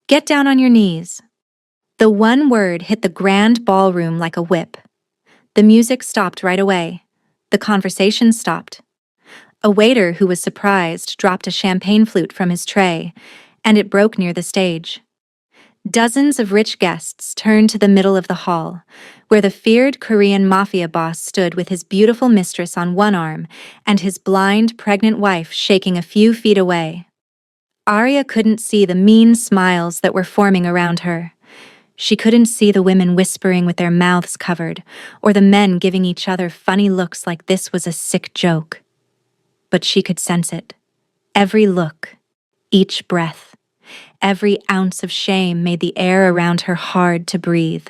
Get down on your knees. The one word hit the grand ballroom like a whip. The music stopped right away. The conversation stopped. A waiter who was surprised dropped a champagne flute from his tray, and it broke near the stage. Dozens of rich guests turned to the middle of the hall, where the feared Korean Mafia boss stood with his beautiful mistress on one arm and his blind, pregnant wife shaking a few feet away. Arya couldn't see the mean smiles that were forming around her. She couldn't see the women whispering with their mouths covered, or the men giving each other funny looks like this was a sick joke. But she could sense it. Every look, each breath, every ounce of shame made the air around her hard to breathe.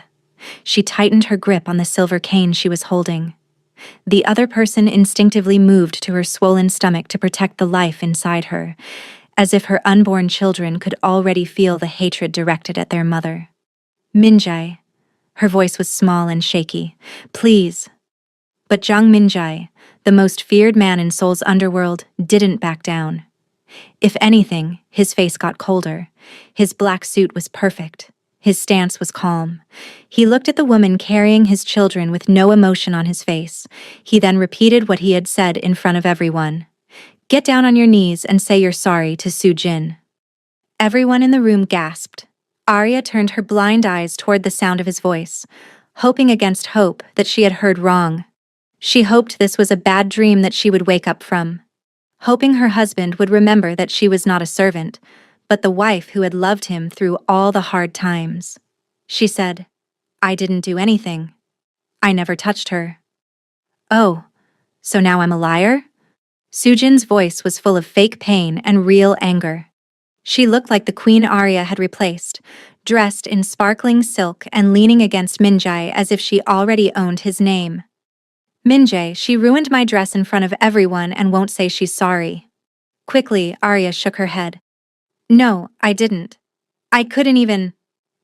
She tightened her grip on the silver cane she was holding. The other person instinctively moved to her swollen stomach to protect the life inside her, as if her unborn children could already feel the hatred directed at their mother. Minjae. Her voice was small and shaky. Please. But Jung Minjae, the most feared man in Seoul's underworld, didn't back down. If anything, his face got colder. His black suit was perfect. His stance was calm. He looked at the woman carrying his children with no emotion on his face. He then repeated what he had said in front of everyone. Get down on your knees and say you're sorry to Soo-jin. Everyone in the room gasped. Arya turned her blind eyes toward the sound of his voice, hoping against hope that she had heard wrong. She hoped this was a bad dream that she would wake up from. Hoping her husband would remember that she was not a servant, but the wife who had loved him through all the hard times. She said, I didn't do anything. I never touched her. Oh, so now I'm a liar? Soo-jin's voice was full of fake pain and real anger. She looked like the queen Arya had replaced, dressed in sparkling silk and leaning against Minjae as if she already owned his name. Minjae, she ruined my dress in front of everyone and won't say she's sorry. Quickly, Arya shook her head. No, I didn't. I couldn't even.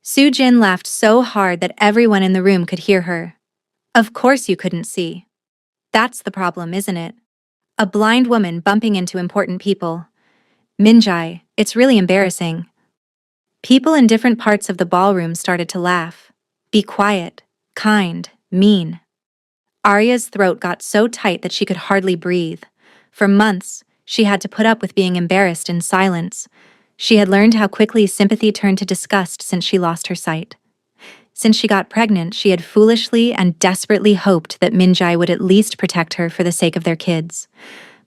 Soo-jin laughed so hard that everyone in the room could hear her. Of course you couldn't see. That's the problem, isn't it? A blind woman bumping into important people. Minjae, it's really embarrassing. People in different parts of the ballroom started to laugh. Be quiet, kind, mean. Arya's throat got so tight that she could hardly breathe. For months, she had to put up with being embarrassed in silence. She had learned how quickly sympathy turned to disgust since she lost her sight. Since she got pregnant, she had foolishly and desperately hoped that Minjae would at least protect her for the sake of their kids.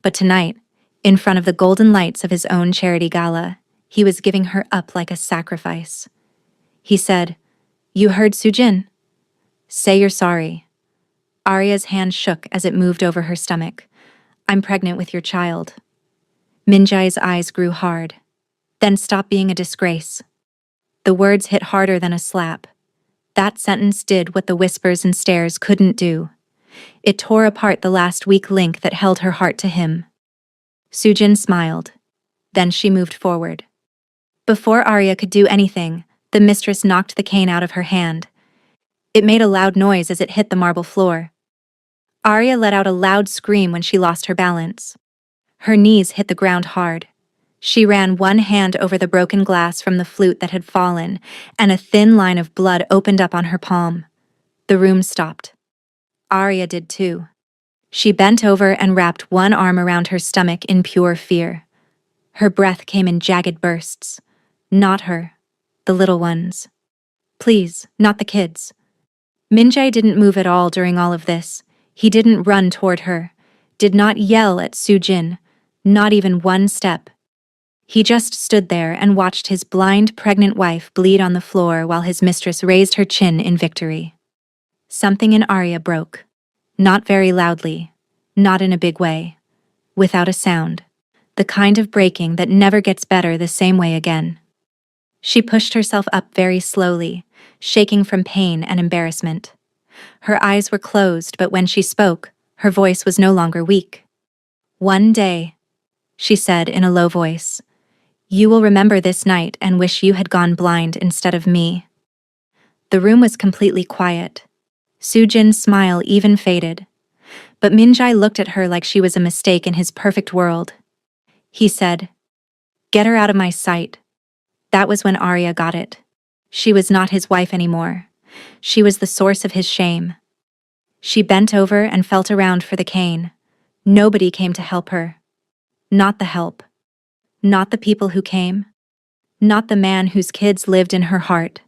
But tonight, in front of the golden lights of his own charity gala, he was giving her up like a sacrifice. He said, You heard Soo-jin? Say you're sorry. Arya's hand shook as it moved over her stomach. I'm pregnant with your child. Minjae's eyes grew hard. Then stop being a disgrace. The words hit harder than a slap. That sentence did what the whispers and stares couldn't do. It tore apart the last weak link that held her heart to him. Soo-jin smiled. Then she moved forward. Before Arya could do anything, the mistress knocked the cane out of her hand. It made a loud noise as it hit the marble floor. Arya let out a loud scream when she lost her balance. Her knees hit the ground hard. She ran one hand over the broken glass from the flute that had fallen, and a thin line of blood opened up on her palm. The room stopped. Arya did too. She bent over and wrapped one arm around her stomach in pure fear. Her breath came in jagged bursts. Not her. The little ones. Please, not the kids. Minjae didn't move at all during all of this. He didn't run toward her. Did not yell at Soo-jin. Not even one step. He just stood there and watched his blind, pregnant wife bleed on the floor while his mistress raised her chin in victory. Something in Arya broke. Not very loudly. Not in a big way. Without a sound. The kind of breaking that never gets better the same way again. She pushed herself up very slowly, shaking from pain and embarrassment. Her eyes were closed, but when she spoke, her voice was no longer weak. One day, she said in a low voice, you will remember this night and wish you had gone blind instead of me. The room was completely quiet. Soo-jin's smile even faded. But Minjae looked at her like she was a mistake in his perfect world. He said, Get her out of my sight. That was when Arya got it. She was not his wife anymore. She was the source of his shame. She bent over and felt around for the cane. Nobody came to help her. Not the help. Not the people who came. Not the man whose kids lived in her heart.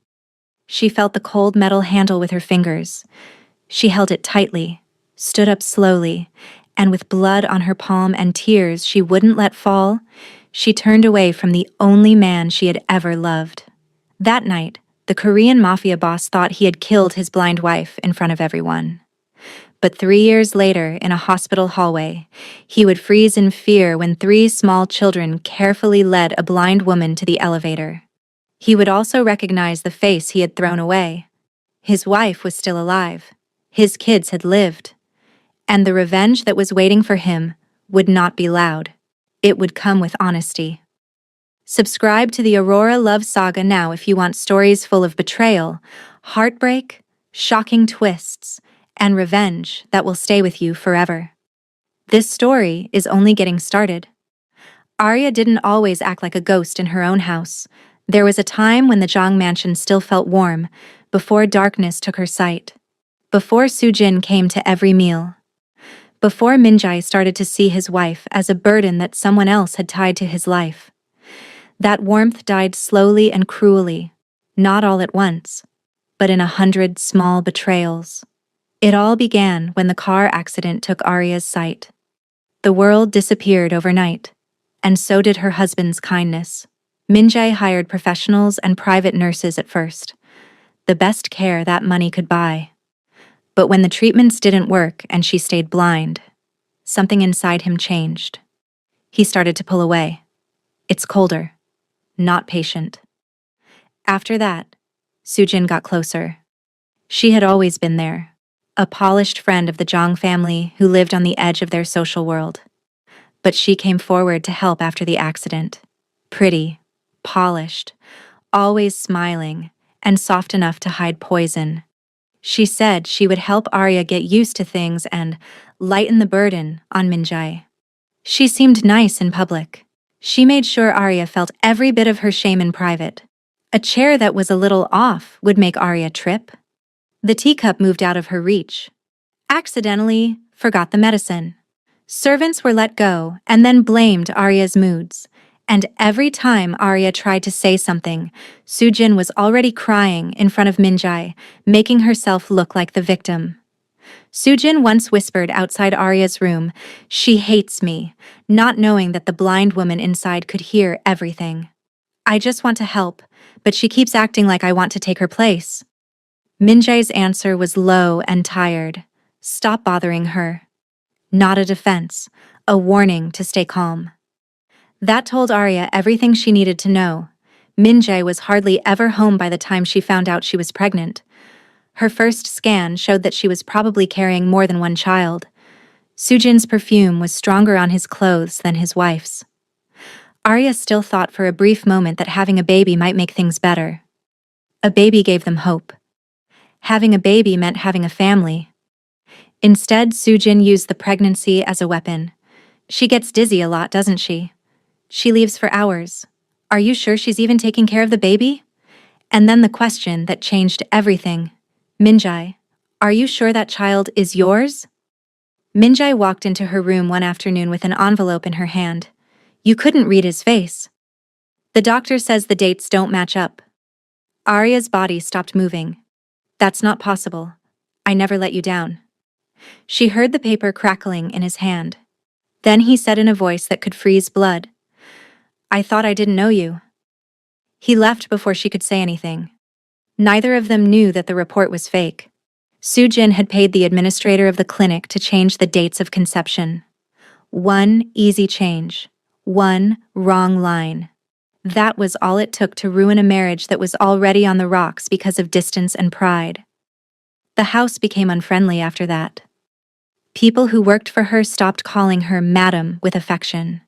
She felt the cold metal handle with her fingers. She held it tightly, stood up slowly, and with blood on her palm and tears she wouldn't let fall, she turned away from the only man she had ever loved. That night, the Korean Mafia boss thought he had killed his blind wife in front of everyone. But 3 years later, in a hospital hallway, he would freeze in fear when 3 small children carefully led a blind woman to the elevator. He would also recognize the face he had thrown away. His wife was still alive. His kids had lived. And the revenge that was waiting for him would not be loud. It would come with honesty. Subscribe to the Aurora Love Saga now if you want stories full of betrayal, heartbreak, shocking twists, and revenge that will stay with you forever. This story is only getting started. Arya didn't always act like a ghost in her own house. There was a time when the Zhang mansion still felt warm, before darkness took her sight. Before Sujin came to every meal. Before Minjai started to see his wife as a burden that someone else had tied to his life. That warmth died slowly and cruelly, not all at once, but in 100 small betrayals. It all began when the car accident took Arya's sight. The world disappeared overnight, and so did her husband's kindness. Minjai hired professionals and private nurses at first, the best care that money could buy. But when the treatments didn't work and she stayed blind, something inside him changed. He started to pull away. It's colder, not patient. After that, Sujin got closer. She had always been there, a polished friend of the Zhang family who lived on the edge of their social world. But she came forward to help after the accident. Pretty, polished, always smiling, and soft enough to hide poison. She said she would help Arya get used to things and lighten the burden on Minjai. She seemed nice in public. She made sure Arya felt every bit of her shame in private. A chair that was a little off would make Arya trip. The teacup moved out of her reach. Accidentally forgot the medicine. Servants were let go and then blamed Arya's moods. And every time Arya tried to say something, Sujin was already crying in front of Minjai, making herself look like the victim. Sujin once whispered outside Arya's room, "She hates me," not knowing that the blind woman inside could hear everything. "I just want to help, but she keeps acting like I want to take her place." Minjai's answer was low and tired. "Stop bothering her." Not a defense, a warning to stay calm. That told Arya everything she needed to know. Minjai was hardly ever home by the time she found out she was pregnant. Her first scan showed that she was probably carrying more than one child. Sujin's perfume was stronger on his clothes than his wife's. Arya still thought for a brief moment that having a baby might make things better. A baby gave them hope. Having a baby meant having a family. Instead, Sujin used the pregnancy as a weapon. "She gets dizzy a lot, doesn't she? She leaves for hours. Are you sure she's even taking care of the baby?" And then the question that changed everything. "Minjai, are you sure that child is yours?" Minjai walked into her room one afternoon with an envelope in her hand. You couldn't read his face. "The doctor says the dates don't match up." Arya's body stopped moving. "That's not possible. I never let you down." She heard the paper crackling in his hand. Then he said in a voice that could freeze blood, "I thought I didn't know you." He left before she could say anything. Neither of them knew that the report was fake. Sujin had paid the administrator of the clinic to change the dates of conception. One easy change. One wrong line. That was all it took to ruin a marriage that was already on the rocks because of distance and pride. The house became unfriendly after that. People who worked for her stopped calling her Madam with affection.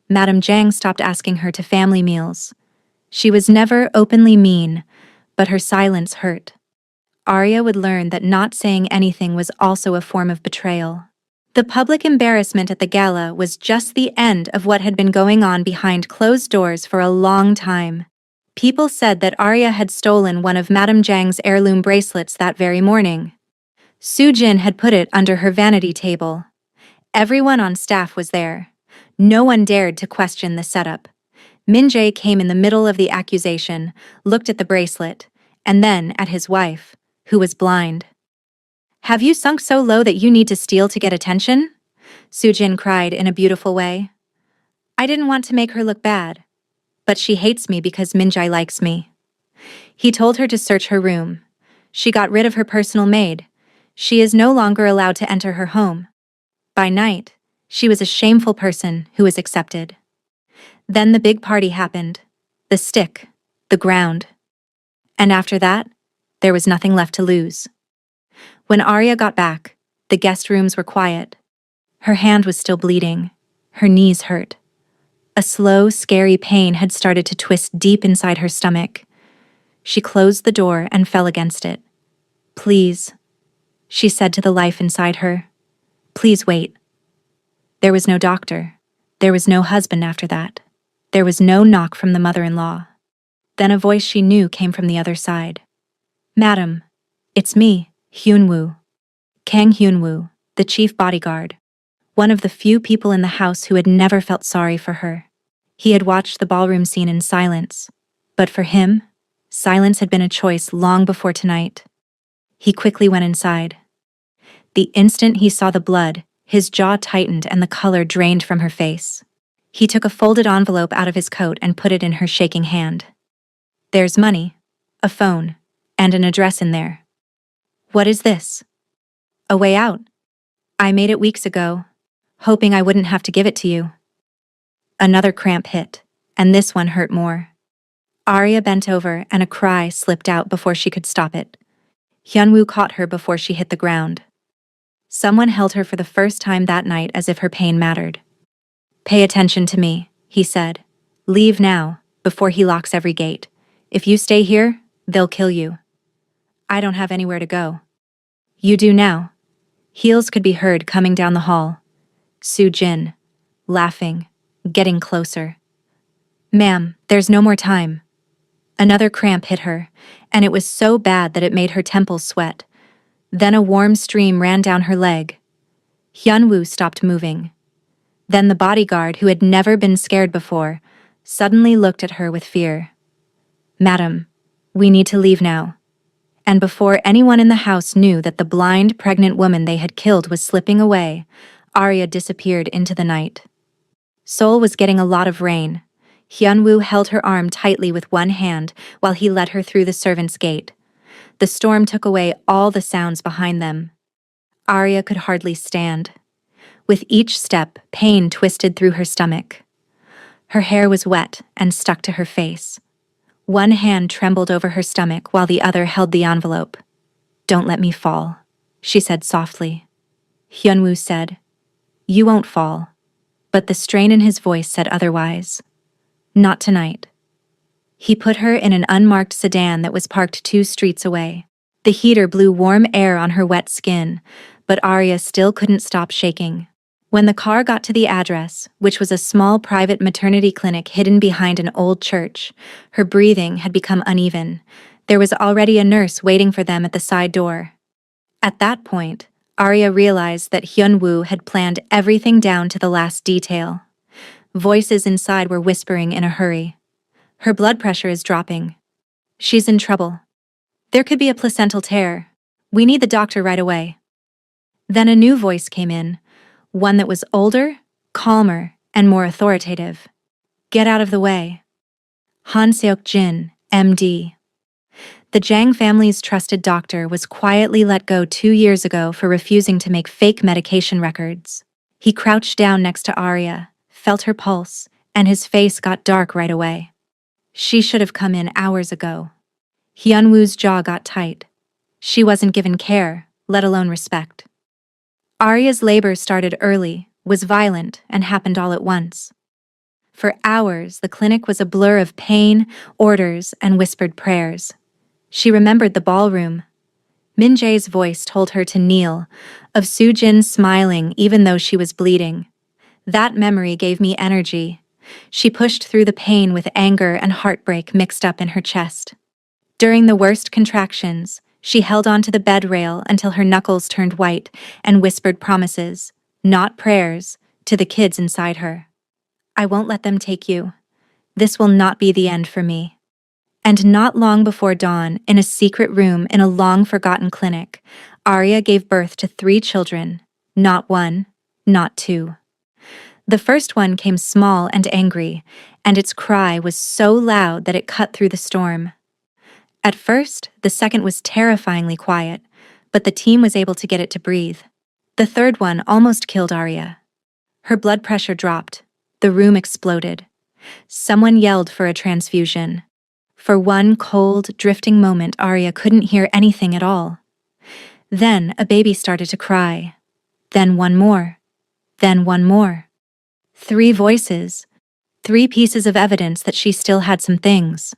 Madam Zhang stopped asking her to family meals. She was never openly mean, but her silence hurt. Arya would learn that not saying anything was also a form of betrayal. The public embarrassment at the gala was just the end of what had been going on behind closed doors for a long time. People said that Arya had stolen one of Madame Zhang's heirloom bracelets that very morning. Su Jin had put it under her vanity table. Everyone on staff was there. No one dared to question the setup. Min Jae came in the middle of the accusation, looked at the bracelet, and then at his wife, who was blind. "Have you sunk so low that you need to steal to get attention?" Su Jin cried in a beautiful way. "I didn't want to make her look bad. But she hates me because Min Jae likes me." He told her to search her room. She got rid of her personal maid. She is no longer allowed to enter her home. By night, she was a shameful person who was accepted. Then the big party happened. The stick, the ground. And after that, there was nothing left to lose. When Arya got back, the guest rooms were quiet. Her hand was still bleeding. Her knees hurt. A slow, scary pain had started to twist deep inside her stomach. She closed the door and fell against it. "Please," she said to the life inside her. "Please wait." There was no doctor. There was no husband after that. There was no knock from the mother-in-law. Then a voice she knew came from the other side. "Madam, it's me, Hyunwoo." Kang Hyunwoo, the chief bodyguard. One of the few people in the house who had never felt sorry for her. He had watched the ballroom scene in silence. But for him, silence had been a choice long before tonight. He quickly went inside. The instant he saw the blood, his jaw tightened and the color drained from her face. He took a folded envelope out of his coat and put it in her shaking hand. "There's money, a phone, and an address in there." "What is this?" "A way out. I made it weeks ago, hoping I wouldn't have to give it to you." Another cramp hit, and this one hurt more. Arya bent over and a cry slipped out before she could stop it. Hyunwoo caught her before she hit the ground. Someone held her for the first time that night as if her pain mattered. "Pay attention to me," he said. "Leave now, before he locks every gate. If you stay here, they'll kill you." "I don't have anywhere to go." "You do now." Heels could be heard coming down the hall. Su Jin, laughing, getting closer. "Ma'am, there's no more time." Another cramp hit her, and it was so bad that it made her temples sweat. Then a warm stream ran down her leg. Hyunwoo stopped moving. Then the bodyguard, who had never been scared before, suddenly looked at her with fear. "Madam, we need to leave now." And before anyone in the house knew that the blind, pregnant woman they had killed was slipping away, Arya disappeared into the night. Seoul was getting a lot of rain. Hyunwoo held her arm tightly with one hand while he led her through the servants' gate. The storm took away all the sounds behind them. Arya could hardly stand. With each step, pain twisted through her stomach. Her hair was wet and stuck to her face. One hand trembled over her stomach while the other held the envelope. "Don't let me fall," she said softly. Hyunwoo said, "You won't fall." But the strain in his voice said otherwise. "Not tonight." He put her in an unmarked sedan that was parked 2 streets away. The heater blew warm air on her wet skin, but Arya still couldn't stop shaking. When the car got to the address, which was a small private maternity clinic hidden behind an old church, her breathing had become uneven. There was already a nurse waiting for them at the side door. At that point, Arya realized that Hyunwoo had planned everything down to the last detail. Voices inside were whispering in a hurry. "Her blood pressure is dropping. She's in trouble. There could be a placental tear. We need the doctor right away." Then a new voice came in, one that was older, calmer, and more authoritative. "Get out of the way." Han Seok-jin, MD. The Jang family's trusted doctor was quietly let go 2 years ago for refusing to make fake medication records. He crouched down next to Arya, felt her pulse, and his face got dark right away. She should have come in hours ago. Hyunwoo's jaw got tight. She wasn't given care, let alone respect. Arya's labor started early, was violent, and happened all at once. For hours, the clinic was a blur of pain, orders, and whispered prayers. She remembered the ballroom. Min Jae's voice told her to kneel, of Su Jin smiling even though she was bleeding. That memory gave me energy. She pushed through the pain with anger and heartbreak mixed up in her chest. During the worst contractions, she held onto the bed rail until her knuckles turned white and whispered promises, not prayers, to the kids inside her. I won't let them take you. This will not be the end for me. And not long before dawn, in a secret room in a long-forgotten clinic, Arya gave birth to 3 children, not 1, not 2. The first one came small and angry, and its cry was so loud that it cut through the storm. At first, the second was terrifyingly quiet, but the team was able to get it to breathe. The third one almost killed Arya. Her blood pressure dropped. The room exploded. Someone yelled for a transfusion. For one cold, drifting moment, Arya couldn't hear anything at all. Then a baby started to cry. Then one more. Then one more. 3 voices. 3 pieces of evidence that she still had some things.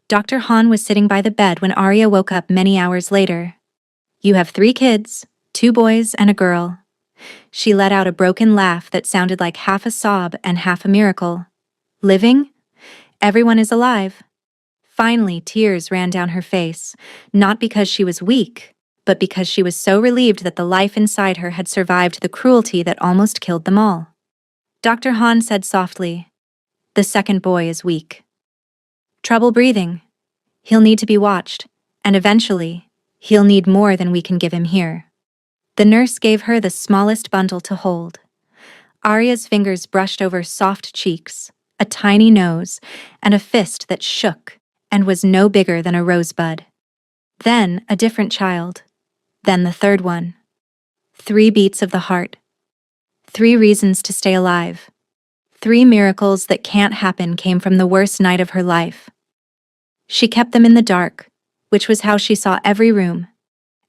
Dr. Han was sitting by the bed when Arya woke up many hours later. You have 3 kids, 2 boys and a girl. She let out a broken laugh that sounded like half a sob and half a miracle. Living? Everyone is alive. Finally, tears ran down her face, not because she was weak, but because she was so relieved that the life inside her had survived the cruelty that almost killed them all. Dr. Han said softly, "The second boy is weak. Trouble breathing. He'll need to be watched, and eventually, he'll need more than we can give him here." The nurse gave her the smallest bundle to hold. Arya's fingers brushed over soft cheeks, a tiny nose, and a fist that shook and was no bigger than a rosebud. Then a different child. Then the third one. 3 beats of the heart. 3 reasons to stay alive. 3 miracles that can't happen came from the worst night of her life. She kept them in the dark, which was how she saw every room,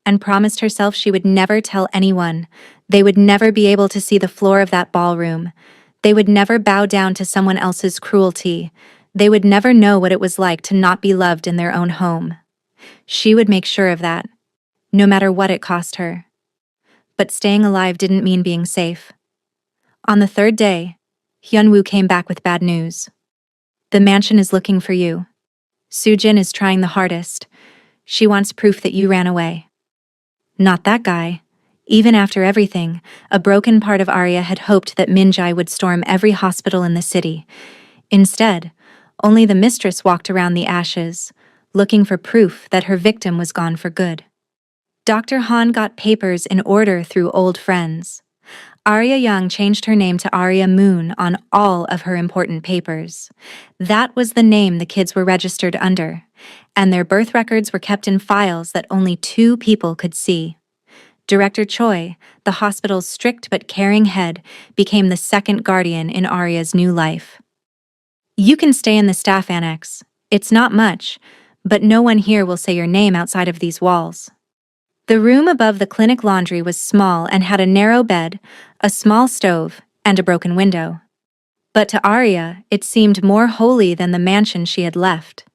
and promised herself she would never tell anyone. They would never be able to see the floor of that ballroom. They would never bow down to someone else's cruelty. They would never know what it was like to not be loved in their own home. She would make sure of that, no matter what it cost her. But staying alive didn't mean being safe. On the 3rd day, Hyunwoo came back with bad news. The mansion is looking for you. Sujin is trying the hardest. She wants proof that you ran away. Not that guy. Even after everything, a broken part of Arya had hoped that Minjai would storm every hospital in the city. Instead, only the Mistress walked around the ashes, looking for proof that her victim was gone for good. Dr. Han got papers in order through old friends. Arya Young changed her name to Arya Moon on all of her important papers. That was the name the kids were registered under, and their birth records were kept in files that only 2 people could see. Director Choi, the hospital's strict but caring head, became the second guardian in Arya's new life. You can stay in the staff annex. It's not much, but no one here will say your name outside of these walls. The room above the clinic laundry was small and had a narrow bed, a small stove, and a broken window. But to Arya, it seemed more holy than the mansion she had left.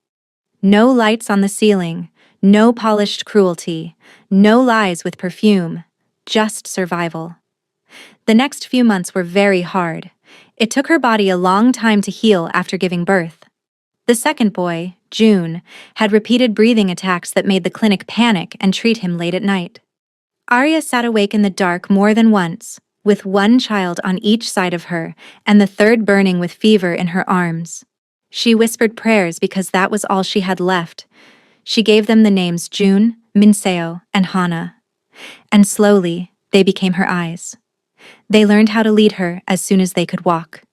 No lights on the ceiling, no polished cruelty, no lies with perfume, just survival. The next few months were very hard. It took her body a long time to heal after giving birth. The second boy, June, had repeated breathing attacks that made the clinic panic and treat him late at night. Arya sat awake in the dark more than once, with 1 child on each side of her and the third burning with fever in her arms. She whispered prayers because that was all she had left. She gave them the names June, Minseo, and Hana. And slowly, they became her eyes. They learned how to lead her as soon as they could walk.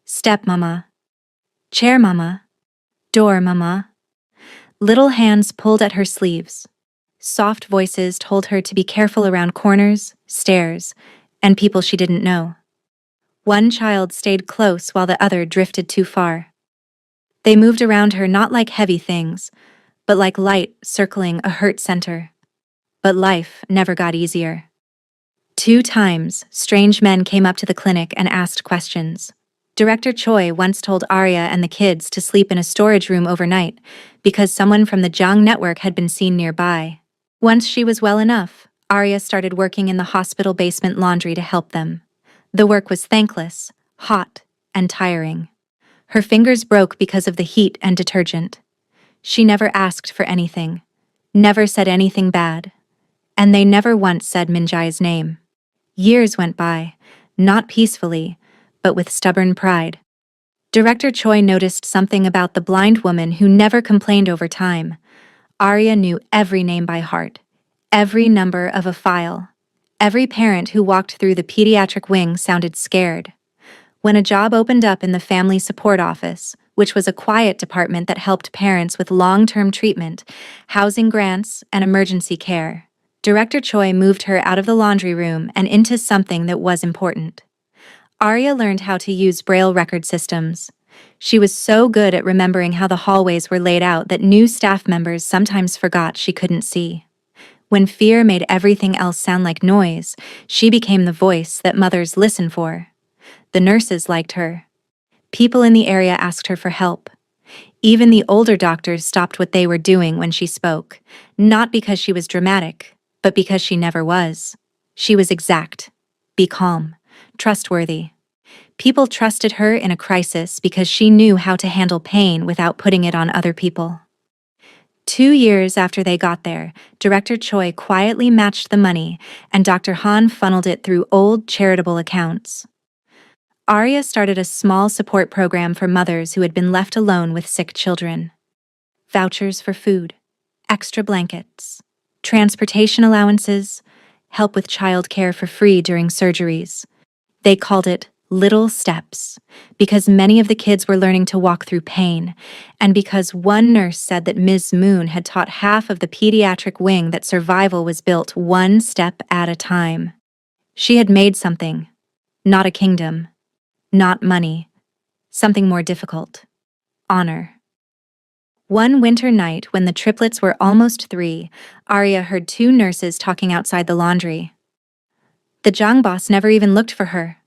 Step, Mama. Chair, Mama. Door, Mama. Little hands pulled at her sleeves. Soft voices told her to be careful around corners, stairs, and people she didn't know. 1 child stayed close while the other drifted too far. They moved around her not like heavy things, but like light circling a hurt center. But life never got easier. 2 times, strange men came up to the clinic and asked questions. Director Choi once told Arya and the kids to sleep in a storage room overnight because someone from the Jang network had been seen nearby. Once she was well enough, Arya started working in the hospital basement laundry to help them. The work was thankless, hot, and tiring. Her fingers broke because of the heat and detergent. She never asked for anything, never said anything bad, and they never once said Minjai's name. Years went by, not peacefully, but with stubborn pride. Director Choi noticed something about the blind woman who never complained over time. Arya knew every name by heart, every number of a file. Every parent who walked through the pediatric wing sounded scared. When a job opened up in the family support office, which was a quiet department that helped parents with long-term treatment, housing grants, and emergency care, Director Choi moved her out of the laundry room and into something that was important. Arya learned how to use Braille record systems. She was so good at remembering how the hallways were laid out that new staff members sometimes forgot she couldn't see. When fear made everything else sound like noise, she became the voice that mothers listen for. The nurses liked her. People in the area asked her for help. Even the older doctors stopped what they were doing when she spoke, not because she was dramatic, but because she never was. She was exact. Be calm. Trustworthy. People trusted her in a crisis because she knew how to handle pain without putting it on other people. 2 years after they got there, Director Choi quietly matched the money, and Dr. Han funneled it through old charitable accounts. Arya started a small support program for mothers who had been left alone with sick children. Vouchers for food, extra blankets, transportation allowances, help with childcare for free during surgeries. They called it Little Steps, because many of the kids were learning to walk through pain, and because one nurse said that Ms. Moon had taught half of the pediatric wing that survival was built one step at a time. She had made something, not a kingdom, not money, something more difficult: honor. One winter night, when the triplets were almost 3, Arya heard 2 nurses talking outside the laundry. The Zhang boss never even looked for her.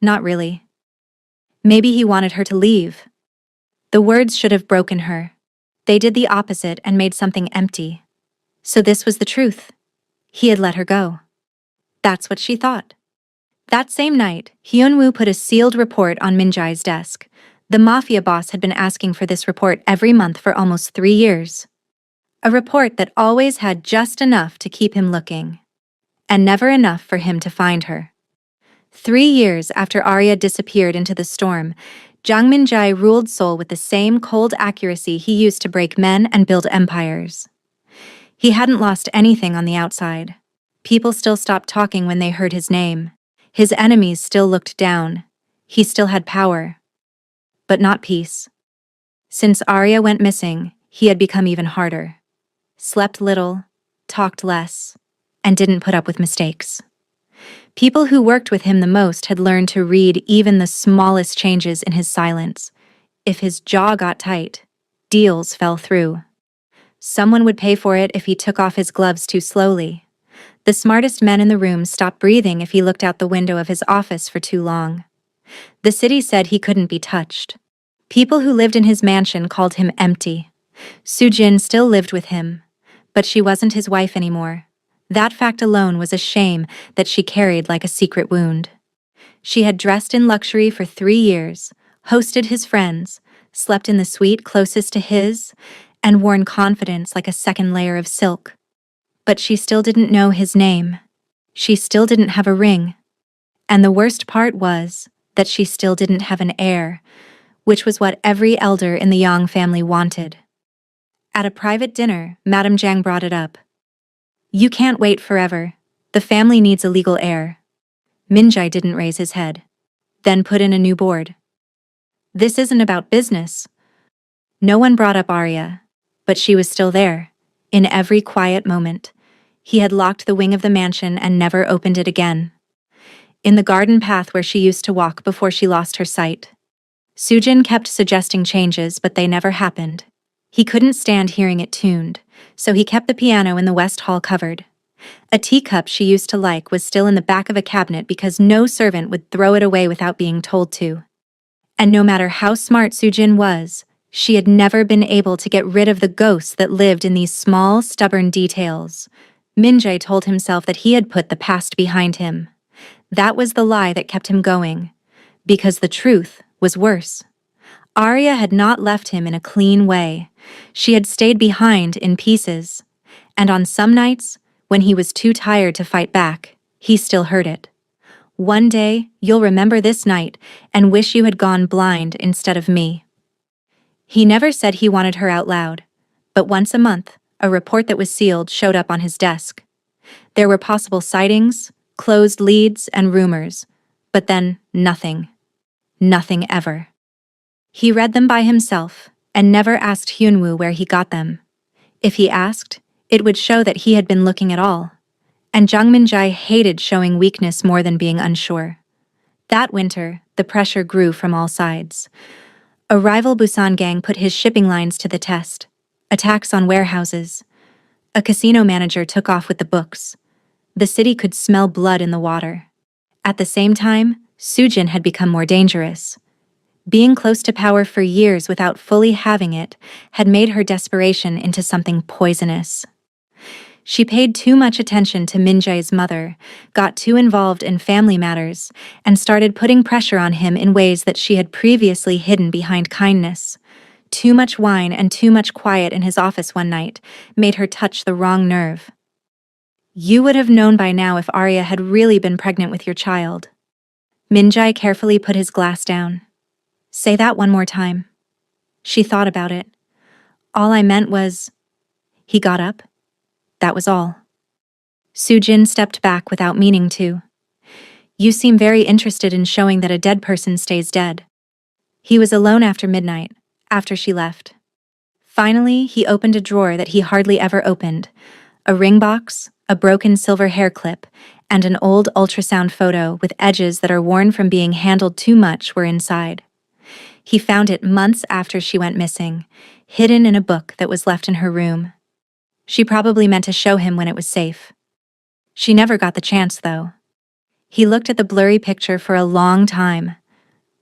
Not really. Maybe he wanted her to leave. The words should have broken her. They did the opposite and made something empty. So this was the truth. He had let her go. That's what she thought. That same night, Hyunwoo put a sealed report on Minjai's desk. The Mafia boss had been asking for this report every month for almost 3 years. A report that always had just enough to keep him looking, and never enough for him to find her. 3 years after Arya disappeared into the storm, Jang Minjai ruled Seoul with the same cold accuracy he used to break men and build empires. He hadn't lost anything on the outside. People still stopped talking when they heard his name. His enemies still looked down. He still had power. But not peace. Since Arya went missing, he had become even harder. Slept little, talked less, and didn't put up with mistakes. People who worked with him the most had learned to read even the smallest changes in his silence. If his jaw got tight, deals fell through. Someone would pay for it if he took off his gloves too slowly. The smartest men in the room stopped breathing if he looked out the window of his office for too long. The city said he couldn't be touched. People who lived in his mansion called him empty. Sujin still lived with him, but she wasn't his wife anymore. That fact alone was a shame that she carried like a secret wound. She had dressed in luxury for 3 years, hosted his friends, slept in the suite closest to his, and worn confidence like a second layer of silk. But she still didn't know his name. She still didn't have a ring. And the worst part was that she still didn't have an heir, which was what every elder in the Yang family wanted. At a private dinner, Madame Jiang brought it up. "You can't wait forever. The family needs a legal heir." Minjai didn't raise his head. Then put in a new board. "This isn't about business." No one brought up Arya, but she was still there, in every quiet moment. He had locked the wing of the mansion and never opened it again. In the garden path where she used to walk before she lost her sight. Sujin kept suggesting changes, but they never happened. He couldn't stand hearing it tuned, so he kept the piano in the West Hall covered. A teacup she used to like was still in the back of a cabinet because no servant would throw it away without being told to. And no matter how smart Sujin was, she had never been able to get rid of the ghosts that lived in these small, stubborn details. Minjai told himself that he had put the past behind him. That was the lie that kept him going, because the truth was worse. Arya had not left him in a clean way. She had stayed behind in pieces. And on some nights, when he was too tired to fight back, he still heard it. One day, you'll remember this night and wish you had gone blind instead of me. He never said he wanted her out loud, but once a month, a report that was sealed showed up on his desk. There were possible sightings, closed leads, and rumors, but then nothing. Nothing ever. He read them by himself and never asked Hyunwoo where he got them. If he asked, it would show that he had been looking at all. And Jang Min-jae hated showing weakness more than being unsure. That winter, the pressure grew from all sides. A rival Busan gang put his shipping lines to the test. Attacks on warehouses. A casino manager took off with the books. The city could smell blood in the water. At the same time, Soojin had become more dangerous. Being close to power for years without fully having it had made her desperation into something poisonous. She paid too much attention to Min-jae's mother, got too involved in family matters, and started putting pressure on him in ways that she had previously hidden behind kindness. Too much wine and too much quiet in his office one night made her touch the wrong nerve. You would have known by now if Arya had really been pregnant with your child. Min-jae carefully put his glass down. Say that one more time. She thought about it. All I meant was... He got up. That was all. Soojin stepped back without meaning to. You seem very interested in showing that a dead person stays dead. He was alone after midnight, after she left. Finally, he opened a drawer that he hardly ever opened. A ring box, a broken silver hair clip, and an old ultrasound photo with edges that are worn from being handled too much were inside. He found it months after she went missing, hidden in a book that was left in her room. She probably meant to show him when it was safe. She never got the chance, though. He looked at the blurry picture for a long time.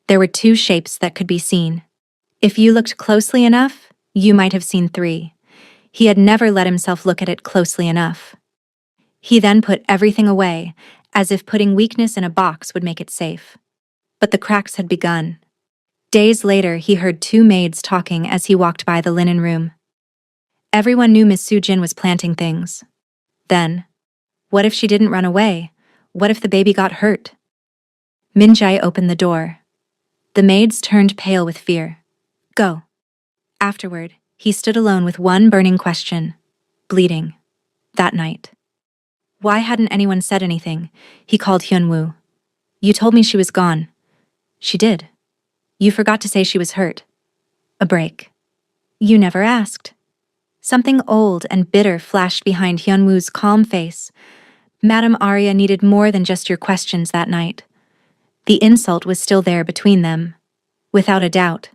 There were 2 shapes that could be seen. If you looked closely enough, you might have seen 3. He had never let himself look at it closely enough. He then put everything away, as if putting weakness in a box would make it safe. But the cracks had begun. Days later, he heard 2 maids talking as he walked by the linen room. Everyone knew Miss Soojin was planting things. Then, what if she didn't run away? What if the baby got hurt? Min-jae opened the door. The maids turned pale with fear. Go. Afterward, he stood alone with one burning question. Bleeding. That night. Why hadn't anyone said anything? He called Hyunwoo. You told me she was gone. She did. You forgot to say she was hurt. A break. You never asked. Something old and bitter flashed behind Hyunwoo's calm face. Madame Arya needed more than just your questions that night. The insult was still there between them. Without a doubt.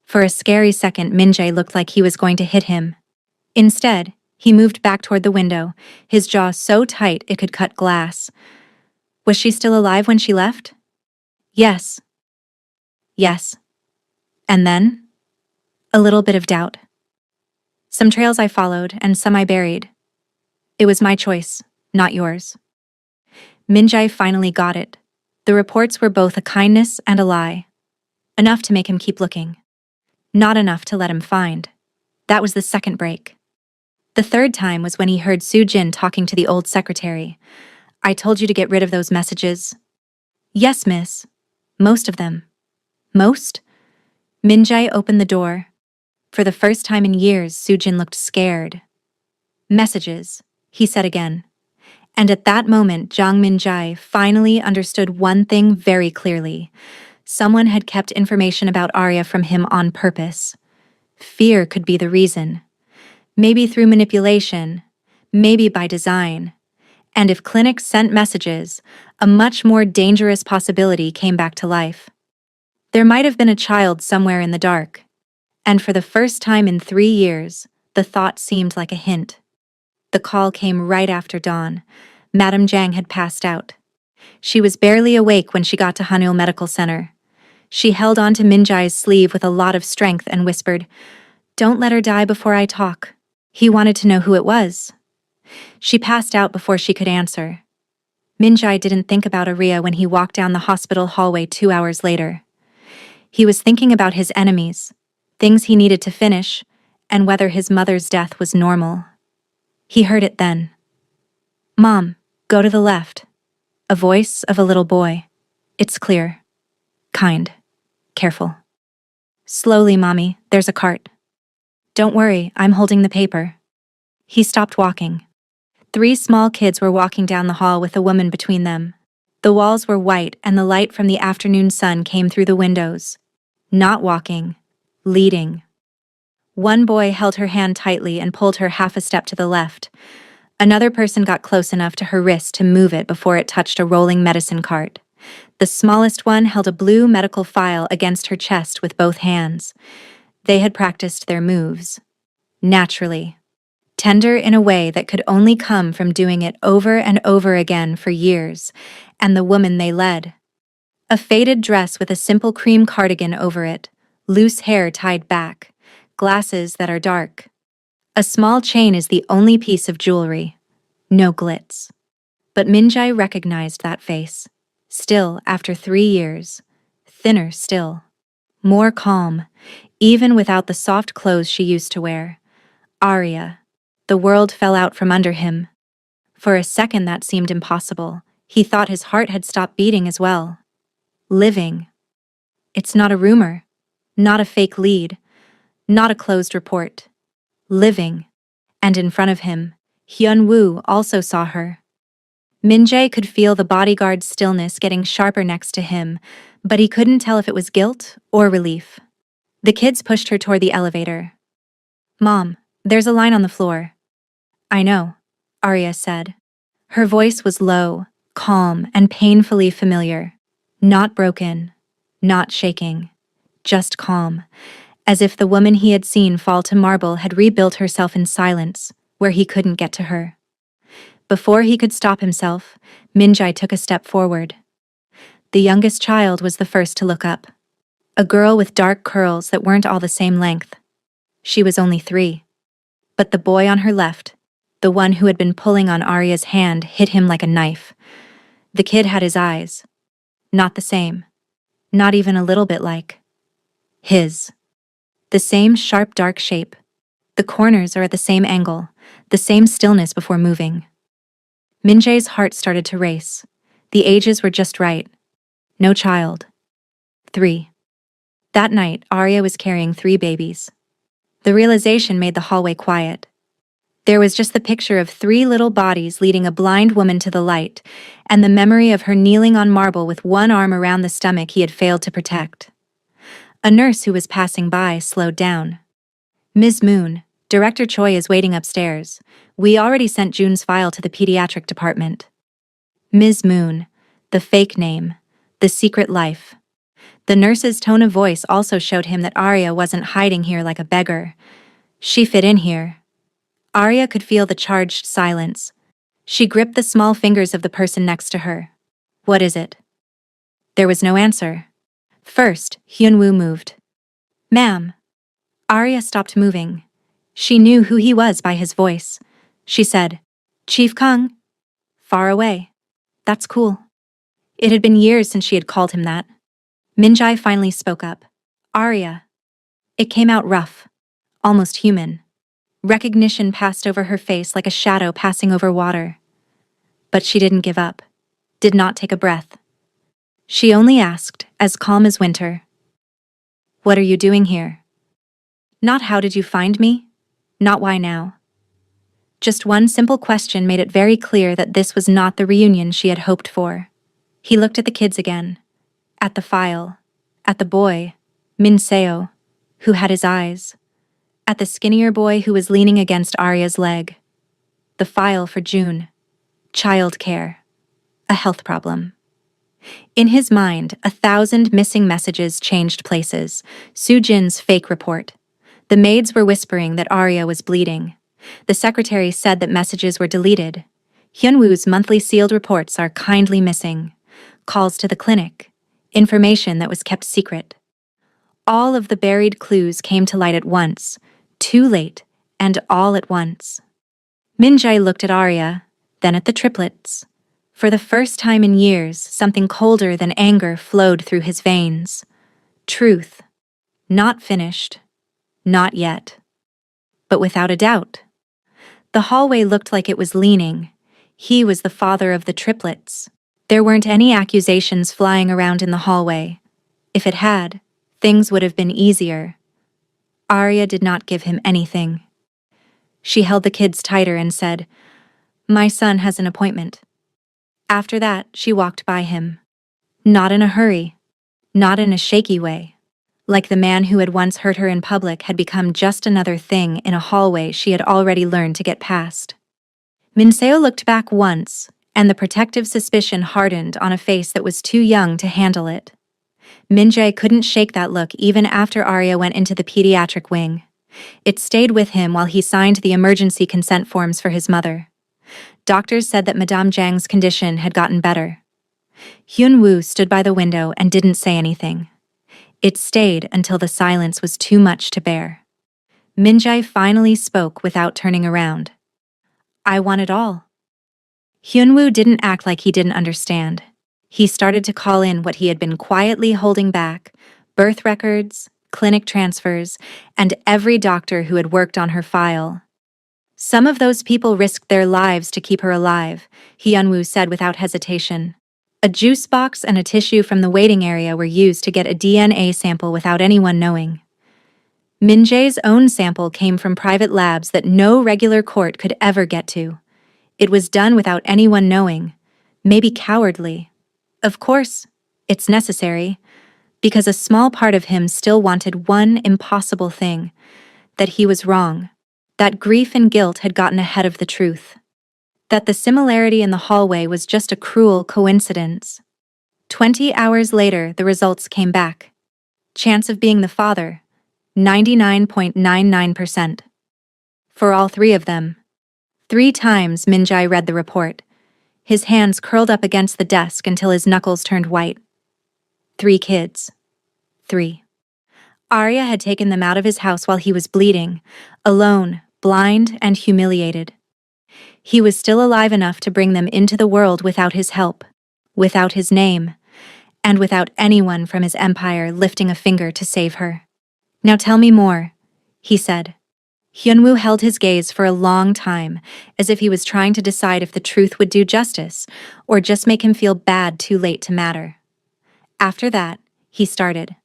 For a scary second, Min-jae looked like he was going to hit him. Instead, he moved back toward the window, his jaw so tight it could cut glass. Was she still alive when she left? Yes. Yes. And then? A little bit of doubt. Some trails I followed, and some I buried. It was my choice, not yours. Min-jae finally got it. The reports were both a kindness and a lie. Enough to make him keep looking. Not enough to let him find. That was the second break. The third time was when he heard Soojin talking to the old secretary. I told you to get rid of those messages. Yes, miss. Most of them. Most? Min-jae opened the door. For the first time in years, Soojin looked scared. Messages, he said again. And at that moment, Jang Min-jae finally understood one thing very clearly. Someone had kept information about Arya from him on purpose. Fear could be the reason. Maybe through manipulation, maybe by design. And if clinics sent messages, a much more dangerous possibility came back to life. There might have been a child somewhere in the dark. And for the first time in 3 years, the thought seemed like a hint. The call came right after dawn. Madame Jang had passed out. She was barely awake when she got to Hanul Medical Center. She held on to Min-jae's sleeve with a lot of strength and whispered, "Don't let her die before I talk." He wanted to know who it was. She passed out before she could answer. Min-jae didn't think about Arya when he walked down the hospital hallway 2 hours later. He was thinking about his enemies, things he needed to finish, and whether his mother's death was normal. He heard it then. "Mom, go to the left." A voice of a little boy. "It's clear. Kind. Careful." "Slowly, Mommy, there's a cart." "Don't worry, I'm holding the paper." He stopped walking. 3 small kids were walking down the hall with a woman between them. The walls were white and the light from the afternoon sun came through the windows. Not walking. Leading. One boy held her hand tightly and pulled her half a step to the left. Another person got close enough to her wrist to move it before it touched a rolling medicine cart. The smallest one held a blue medical file against her chest with both hands. They had practiced their moves. Naturally. Tender in a way that could only come from doing it over and over again for years, and the woman they led. A faded dress with a simple cream cardigan over it, loose hair tied back, glasses that are dark. A small chain is the only piece of jewelry. No glitz. But Minjae recognized that face. Still, after 3 years. Thinner still. More calm, even without the soft clothes she used to wear. Arya. The world fell out from under him. For a second that seemed impossible. He thought his heart had stopped beating as well. Living. It's not a rumor. Not a fake lead. Not a closed report. Living. And in front of him, Hyun-woo also saw her. Minjae could feel the bodyguard's stillness getting sharper next to him, but he couldn't tell if it was guilt or relief. The kids pushed her toward the elevator. "Mom, there's a line on the floor." "I know," Arya said. Her voice was low, calm, and painfully familiar. Not broken, not shaking, just calm, as if the woman he had seen fall to marble had rebuilt herself in silence, where he couldn't get to her. Before he could stop himself, Minjae took a step forward. The youngest child was the first to look up. A girl with dark curls that weren't all the same length. She was only 3. But the boy on her left, the one who had been pulling on Arya's hand, hit him like a knife. The kid had his eyes. Not the same. Not even a little bit like his. The same sharp dark shape. The corners are at the same angle, the same stillness before moving. Minjae's heart started to race. The ages were just right. No child. 3. That night, Arya was carrying 3 babies. The realization made the hallway quiet. There was just the picture of 3 little bodies leading a blind woman to the light, and the memory of her kneeling on marble with one arm around the stomach he had failed to protect. A nurse who was passing by slowed down. "Ms. Moon, Director Choi is waiting upstairs. We already sent June's file to the pediatric department." Ms. Moon, the fake name, the secret life. The nurse's tone of voice also showed him that Arya wasn't hiding here like a beggar. She fit in here. Arya could feel the charged silence. She gripped the small fingers of the person next to her. "What is it?" There was no answer. First, Hyun-woo moved. "Ma'am." Arya stopped moving. She knew who he was by his voice. She said, "Chief Kung." Far away. That's cool. It had been years since she had called him that. Minjae finally spoke up. "Arya." It came out rough. Almost human. Recognition passed over her face like a shadow passing over water. But she didn't give up. Did not take a breath. She only asked, as calm as winter, "What are you doing here?" Not "How did you find me?" Not "Why now?" Just one simple question made it very clear that this was not the reunion she had hoped for. He looked at the kids again. At the file. At the boy, Min Seo, who had his eyes. At the skinnier boy who was leaning against Arya's leg. The file for June. Child care. A health problem. In his mind, 1,000 missing messages changed places. Soo-jin's fake report. The maids were whispering that Arya was bleeding. The secretary said that messages were deleted. Hyun-woo's monthly sealed reports are kindly missing. Calls to the clinic. Information that was kept secret. All of the buried clues came to light at once. Too late, and all at once. Minjae looked at Arya, then at the triplets. For the first time in years, something colder than anger flowed through his veins. Truth. Not finished. Not yet. But without a doubt. The hallway looked like it was leaning. He was the father of the triplets. There weren't any accusations flying around in the hallway. If it had, things would have been easier. Arya did not give him anything. She held the kids tighter and said, "My son has an appointment." After that, she walked by him. Not in a hurry. Not in a shaky way. Like the man who had once hurt her in public had become just another thing in a hallway she had already learned to get past. Minseo looked back once, and the protective suspicion hardened on a face that was too young to handle it. Minjae couldn't shake that look even after Arya went into the pediatric wing. It stayed with him while he signed the emergency consent forms for his mother. Doctors said that Madame Jiang's condition had gotten better. Hyun-woo stood by the window and didn't say anything. It stayed until the silence was too much to bear. Minjae finally spoke without turning around. "I want it all." Hyun-woo didn't act like he didn't understand. He started to call in what he had been quietly holding back: birth records, clinic transfers, and every doctor who had worked on her file. "Some of those people risked their lives to keep her alive," Hyun-woo said without hesitation. A juice box and a tissue from the waiting area were used to get a DNA sample without anyone knowing. Minjae's own sample came from private labs that no regular court could ever get to. It was done without anyone knowing, maybe cowardly. Of course, it's necessary, because a small part of him still wanted one impossible thing: that he was wrong, that grief and guilt had gotten ahead of the truth, that the similarity in the hallway was just a cruel coincidence. 20 hours later, the results came back. Chance of being the father, 99.99%. For all three of them. 3 times Minjae read the report. His hands curled up against the desk until his knuckles turned white. 3 kids. 3. Arya had taken them out of his house while he was bleeding, alone, blind, and humiliated. He was still alive enough to bring them into the world without his help, without his name, and without anyone from his empire lifting a finger to save her. "Now tell me more," he said. Hyun-woo held his gaze for a long time, as if he was trying to decide if the truth would do justice, or just make him feel bad too late to matter. After that, he started.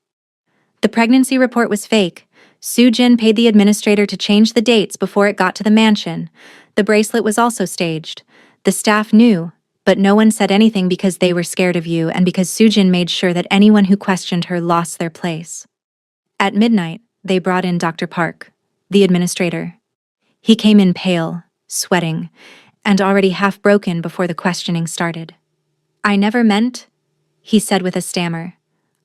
"The pregnancy report was fake. Soo-jin paid the administrator to change the dates before it got to the mansion. The bracelet was also staged. The staff knew, but no one said anything because they were scared of you and because Soo-jin made sure that anyone who questioned her lost their place." At midnight, they brought in Dr. Park, the administrator. He came in pale, sweating, and already half broken before the questioning started. "I never meant," he said with a stammer.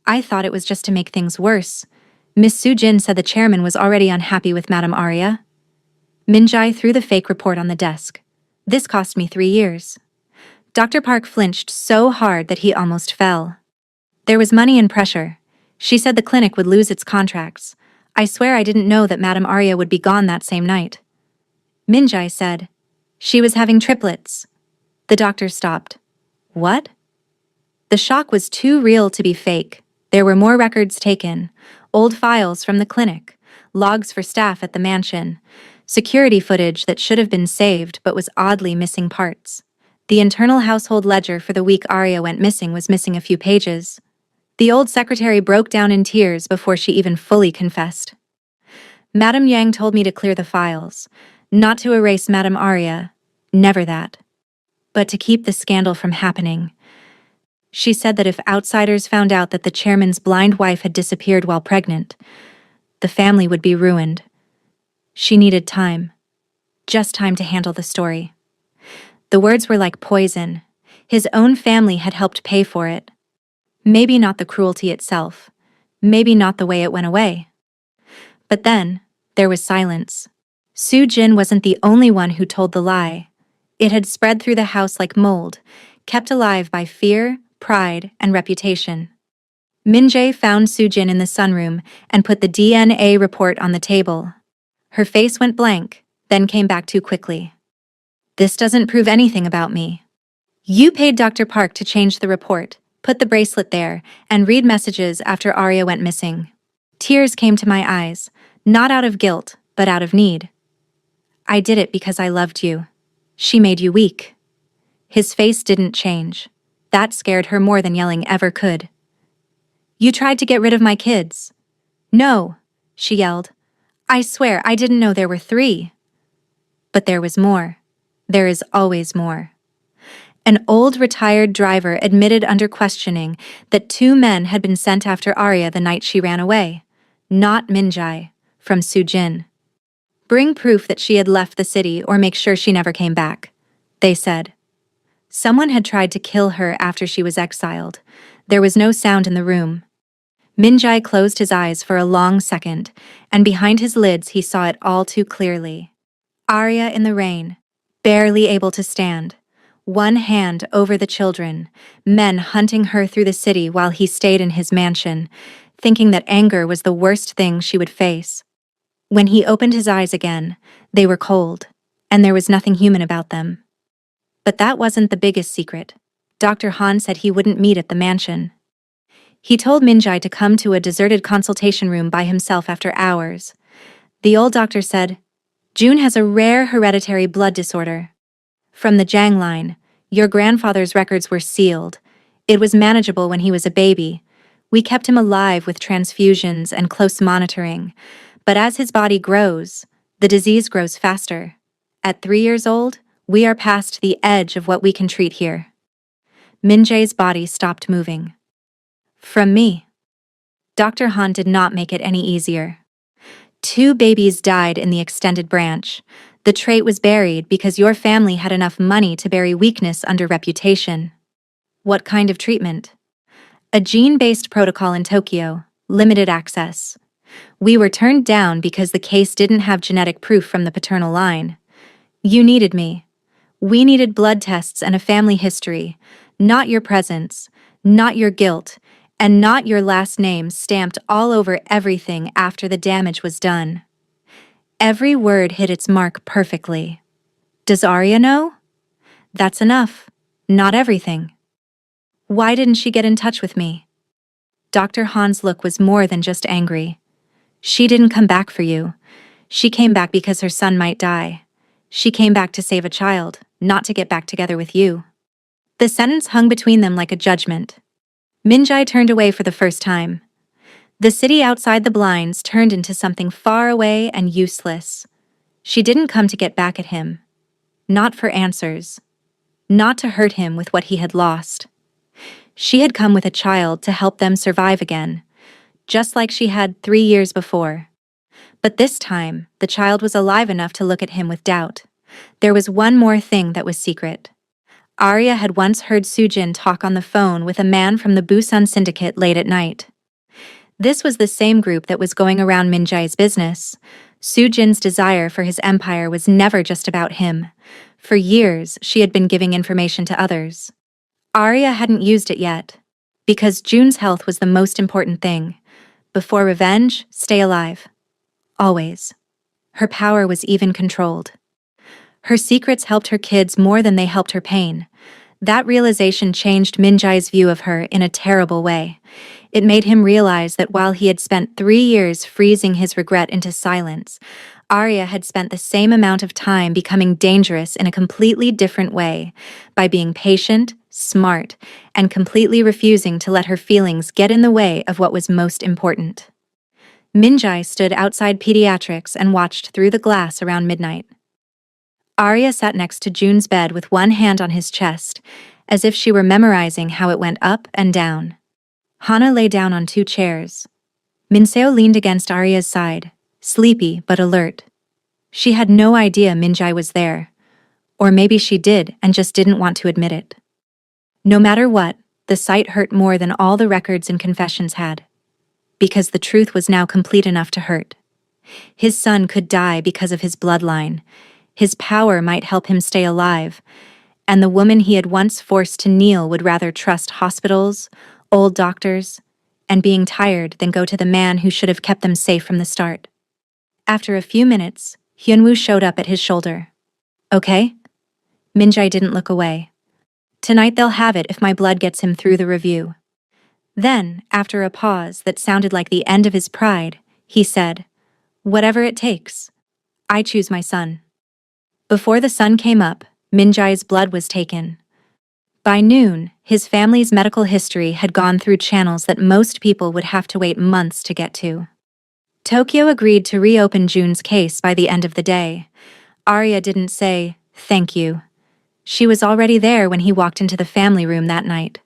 "I thought it was just to make things worse. Miss Soo-jin said the chairman was already unhappy with Madame Arya." Minjae threw the fake report on the desk. "This cost me 3 years." Dr. Park flinched so hard that he almost fell. "There was money and pressure. She said the clinic would lose its contracts. I swear I didn't know that Madame Arya would be gone that same night." Minjae said, "She was having triplets." The doctor stopped. "What?" The shock was too real to be fake. There were more records taken, old files from the clinic, logs for staff at the mansion, security footage that should have been saved but was oddly missing parts. The internal household ledger for the week Arya went missing was missing a few pages. The old secretary broke down in tears before she even fully confessed. "Madame Yang told me to clear the files, not to erase Madame Arya, never that, but to keep the scandal from happening. She said that if outsiders found out that the chairman's blind wife had disappeared while pregnant, the family would be ruined. She needed time, just time to handle the story." The words were like poison. His own family had helped pay for it. Maybe not the cruelty itself, maybe not the way it went away. But then, there was silence. Soo-jin wasn't the only one who told the lie. It had spread through the house like mold, kept alive by fear, pride, and reputation. Minjae found Soo-jin in the sunroom and put the DNA report on the table. Her face went blank, then came back too quickly. "This doesn't prove anything about me. You paid Dr. Park to change the report. put the bracelet there, and read messages after Arya went missing. Tears came to my eyes, not out of guilt, but out of need. I did it because I loved you. She made you weak. His face didn't change. That scared her more than yelling ever could. You tried to get rid of my kids. No, she yelled. I swear I didn't know there were 3. But there was more. There is always more. An old retired driver admitted under questioning that 2 men had been sent after Arya the night she ran away. Not Minjai, from Sujin. Bring proof that she had left the city or make sure she never came back, they said. Someone had tried to kill her after she was exiled. There was no sound in the room. Minjai closed his eyes for a long second, and behind his lids he saw it all too clearly. Arya in the rain, barely able to stand. One hand over the children, men hunting her through the city while he stayed in his mansion, thinking that anger was the worst thing she would face. When he opened his eyes again, they were cold, and there was nothing human about them. But that wasn't the biggest secret. Dr. Han said he wouldn't meet at the mansion. He told Minjai to come to a deserted consultation room by himself after hours. The old doctor said, June has a rare hereditary blood disorder. From the Jiang line, your grandfather's records were sealed. It was manageable when he was a baby. We kept him alive with transfusions and close monitoring. But as his body grows, the disease grows faster. At 3 years old, we are past the edge of what we can treat here. Minjai's body stopped moving. From me. Dr. Han did not make it any easier. 2 babies died in the extended branch. The trait was buried because your family had enough money to bury weakness under reputation. What kind of treatment? A gene-based protocol in Tokyo, limited access. We were turned down because the case didn't have genetic proof from the paternal line. You needed me. We needed blood tests and a family history, not your presence, not your guilt, and not your last name stamped all over everything after the damage was done. Every word hit its mark perfectly. Does Arya know? That's enough. Not everything. Why didn't she get in touch with me? Dr. Han's look was more than just angry. She didn't come back for you. She came back because her son might die. She came back to save a child, not to get back together with you. The sentence hung between them like a judgment. Minjai turned away for the first time. The city outside the blinds turned into something far away and useless. She didn't come to get back at him. Not for answers. Not to hurt him with what he had lost. She had come with a child to help them survive again, just like she had 3 years before. But this time, the child was alive enough to look at him with doubt. There was one more thing that was secret. Arya had once heard Sujin talk on the phone with a man from the Busan Syndicate late at night. This was the same group that was going around Minjai's business. Sujin's desire for his empire was never just about him. For years, she had been giving information to others. Arya hadn't used it yet, because June's health was the most important thing. Before revenge, stay alive. Always. Her power was even controlled. Her secrets helped her kids more than they helped her pain. That realization changed Minjai's view of her in a terrible way. It made him realize that while he had spent 3 years freezing his regret into silence, Arya had spent the same amount of time becoming dangerous in a completely different way, by being patient, smart, and completely refusing to let her feelings get in the way of what was most important. Minjai stood outside pediatrics and watched through the glass around midnight. Arya sat next to June's bed with one hand on his chest, as if she were memorizing how it went up and down. Hana lay down on 2 chairs. Minseo leaned against Arya's side, sleepy but alert. She had no idea Minjai was there. Or maybe she did and just didn't want to admit it. No matter what, the sight hurt more than all the records and confessions had. Because the truth was now complete enough to hurt. His son could die because of his bloodline. His power might help him stay alive, and the woman he had once forced to kneel would rather trust hospitals, old doctors, and being tired than go to the man who should have kept them safe from the start. After a few minutes, Hyunwoo showed up at his shoulder. Okay? Minjai didn't look away. Tonight they'll have it if my blood gets him through the review. Then, after a pause that sounded like the end of his pride, he said, "Whatever it takes. I choose my son." Before the sun came up, Minjai's blood was taken. By noon, his family's medical history had gone through channels that most people would have to wait months to get to. Tokyo agreed to reopen Jun's case by the end of the day. Arya didn't say, "Thank you." She was already there when he walked into the family room that night.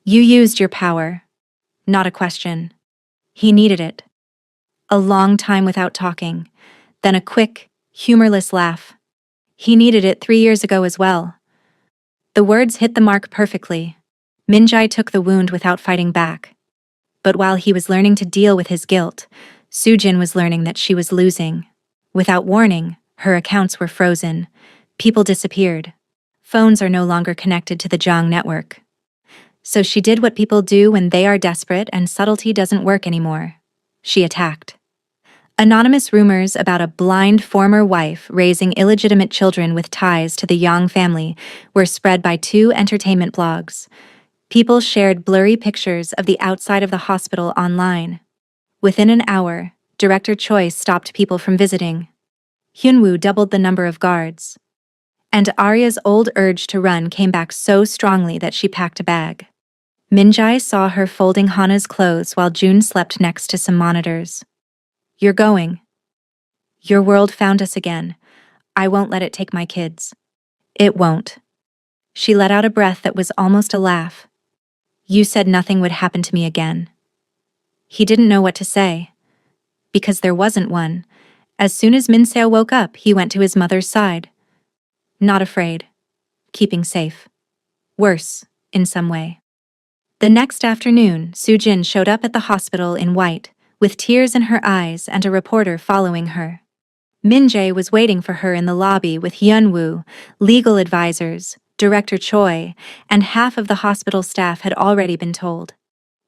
"You used your power." Not a question. He needed it. A long time without talking, then a quick, humorless laugh. He needed it 3 years ago as well. The words hit the mark perfectly. Minjai took the wound without fighting back. But while he was learning to deal with his guilt, Sujin was learning that she was losing. Without warning, her accounts were frozen. People disappeared. Phones are no longer connected to the Zhang network. So she did what people do when they are desperate and subtlety doesn't work anymore. She attacked. Anonymous rumors about a blind former wife raising illegitimate children with ties to the Yang family were spread by 2 entertainment blogs. People shared blurry pictures of the outside of the hospital online. Within an hour, Director Choi stopped people from visiting. Hyunwoo doubled the number of guards. And Arya's old urge to run came back so strongly that she packed a bag. Minjai saw her folding Hana's clothes while Jun slept next to some monitors. "You're going. Your world found us again. I won't let it take my kids." "It won't." She let out a breath that was almost a laugh. "You said nothing would happen to me again." He didn't know what to say. Because there wasn't one. As soon as Minseo woke up, he went to his mother's side. Not afraid. Keeping safe. Worse, in some way. The next afternoon, Sujin showed up at the hospital in white, with tears in her eyes and a reporter following her. Minjae was waiting for her in the lobby with Hyunwoo, legal advisors, Director Choi, and half of the hospital staff had already been told.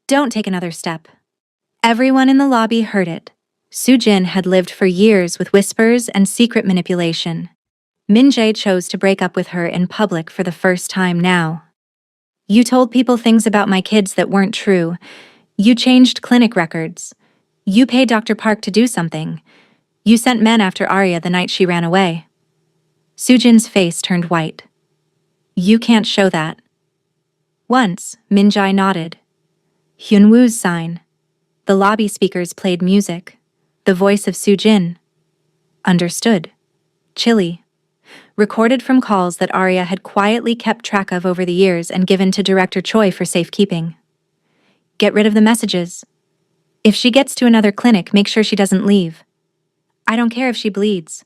"Don't take another step." Everyone in the lobby heard it. Sujin had lived for years with whispers and secret manipulation. Minjae chose to break up with her in public for the first time now. "You told people things about my kids that weren't true. You changed clinic records. You paid Dr. Park to do something. You sent men after Arya the night she ran away." Sujin's face turned white. "You can't show that." Once, Minjae nodded. Hyunwoo's sign. The lobby speakers played music. The voice of Sujin. Understood. Chilly. Recorded from calls that Arya had quietly kept track of over the years and given to Director Choi for safekeeping. "Get rid of the messages. If she gets to another clinic, make sure she doesn't leave. I don't care if she bleeds.